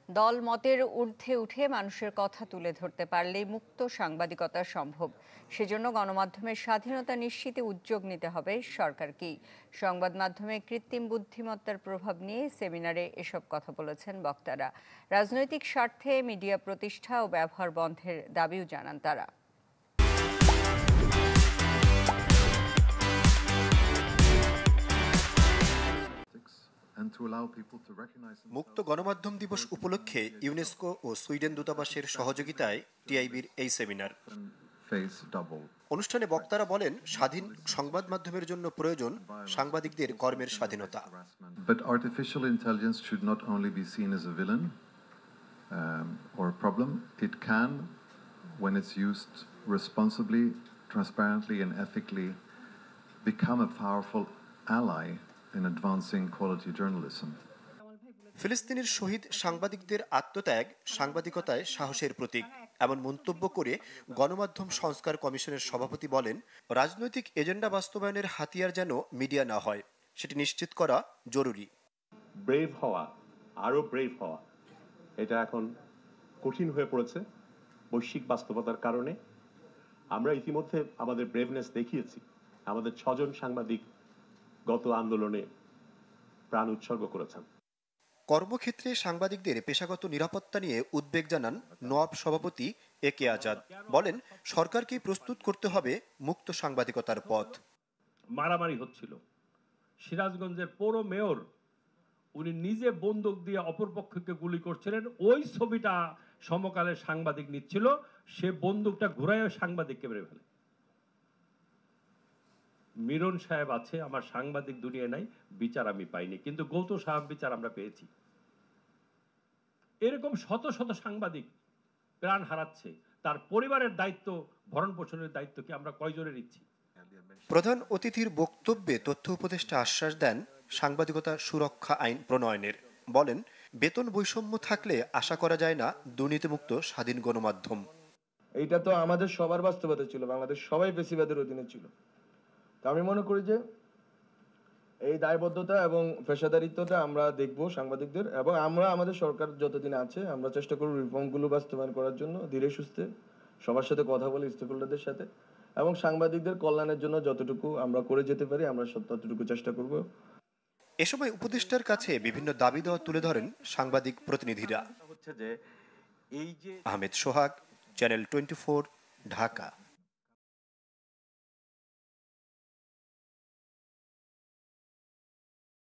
দল মতের ঊর্ধ্বে উঠে মানুষের কথা তুলে ধরতে পারলেই মুক্ত সাংবাদিকতা সম্ভব। সেজন্য গণমাধ্যমের স্বাধীনতা নিশ্চিতে উদ্যোগ নিতে হবে সরকারকেই। সংবাদ মাধ্যমে কৃত্রিম বুদ্ধিমত্তার প্রভাব নিয়ে সেমিনারে এসব কথা বলেছেন বক্তারা। রাজনৈতিক স্বার্থে মিডিয়া প্রতিষ্ঠা ও ব্যবহার বন্ধের দাবিও জানান তারা। মুক্ত গণমাধ্যম দিবস উপলক্ষে ইউনেস্কো ও সুইডেন দূতাবাসের সহযোগিতায় টিআইবির এই সেমিনার। অনুষ্ঠানে বক্তারা বলেন, স্বাধীন সংবাদ মাধ্যমের জন্য প্রয়োজন সাংবাদিকদের কর্মের স্বাধীনতা। But artificial intelligence should not only be seen as a villain or a problem. It can, when it's used responsibly, transparently and ethically, become a powerful ally in advancing quality journalism. ফিলিস্তিনের শহীদ সাংবাদিকদের আত্মত্যাগ সাংবাদিকতায় সাহসের প্রতীক এমন মন্তব্য করে গণমাধ্যম সংস্কার কমিশনের সভাপতি বলেন, রাজনৈতিক এজেন্ডা বাস্তবায়নের হাতিয়ার যেন মিডিয়া না হয়, সেটি নিশ্চিত করা জরুরি। ব্রেভ হওয়া, আরো ব্রেভ হওয়া, এটা এখন কঠিন হয়ে পড়েছে বৈশ্বিক বাস্তবতার কারণে। আমরা ইতিমধ্যে আমাদের ব্রেভনেস দেখিয়েছি। আমাদের 6 জন সাংবাদিক গত আন্দোলনে প্রাণ উৎসর্গ করেছেন। কর্মক্ষেত্রে সাংবাদিকদের পেশাগত নিরাপত্তা নিয়ে উদ্বেগ জানান নওয়াব সভাপতি একে আজাদ। বলেন, সরকারকে প্রস্তুত করতে হবে মুক্ত সাংবাদিকতার পথ। মারামারি হচ্ছিল, সিরাজগঞ্জের পৌর মেয়র উনি নিজে বন্দুক দিয়ে অপরপক্ষকে গুলি করছিলেন, ওই ছবিটা সমকালের সাংবাদিক নিচ্ছিল, সে বন্দুকটা ঘুরায় সাংবাদিককে মেরে ফেলে। মিরন সাহেব আছে, আমার সাংবাদিক দুনিয়া নাই, বিচার আমি পাইনি, কিন্তু গৌতম সাহেব বিচার আমরা পেয়েছি। এরকম শত শত সাংবাদিক প্রাণ হারাচ্ছে, তার পরিবারের দায়িত্ব, ভরণ পোষণের দায়িত্ব কি আমরা কয়জনে নিচ্ছি? প্রধান অতিথির বক্তব্যে তথ্য উপদেষ্টা আশ্বাস দেন সাংবাদিকতা সুরক্ষা আইন প্রণয়নের। বলেন, বেতন বৈষম্য থাকলে আশা করা যায় না দুর্নীতিমুক্ত স্বাধীন গণমাধ্যম। এইটা তো আমাদের সবার বাস্তবতা ছিল, বাংলাদেশ সবাই বেশিবাদের অধীনে ছিল। আমি মনে করি যে এই দায়বদ্ধতা এবং পেশাদারিত্বটা আমরা দেখব সাংবাদিকদের, এবং আমরা আমাদের সরকার যতদিন আছে আমরা চেষ্টা করব রিফর্মগুলো বাস্তবায়ন করার জন্য ধীরে সুস্থে সবার সাথে কথা বলে, স্টেকহোল্ডারদের সাথে, এবং সাংবাদিকদের কল্যাণের জন্য যতটুকু আমরা করে যেতে পারি আমরা ততটুকু চেষ্টা করব। এ সময় উপদেষ্টার কাছে বিভিন্ন দাবি দেওয়া তুলে ধরেন সাংবাদিক প্রতিনিধিরা। আহমেদ সোহাগ, চ্যানেল 24, ঢাকা।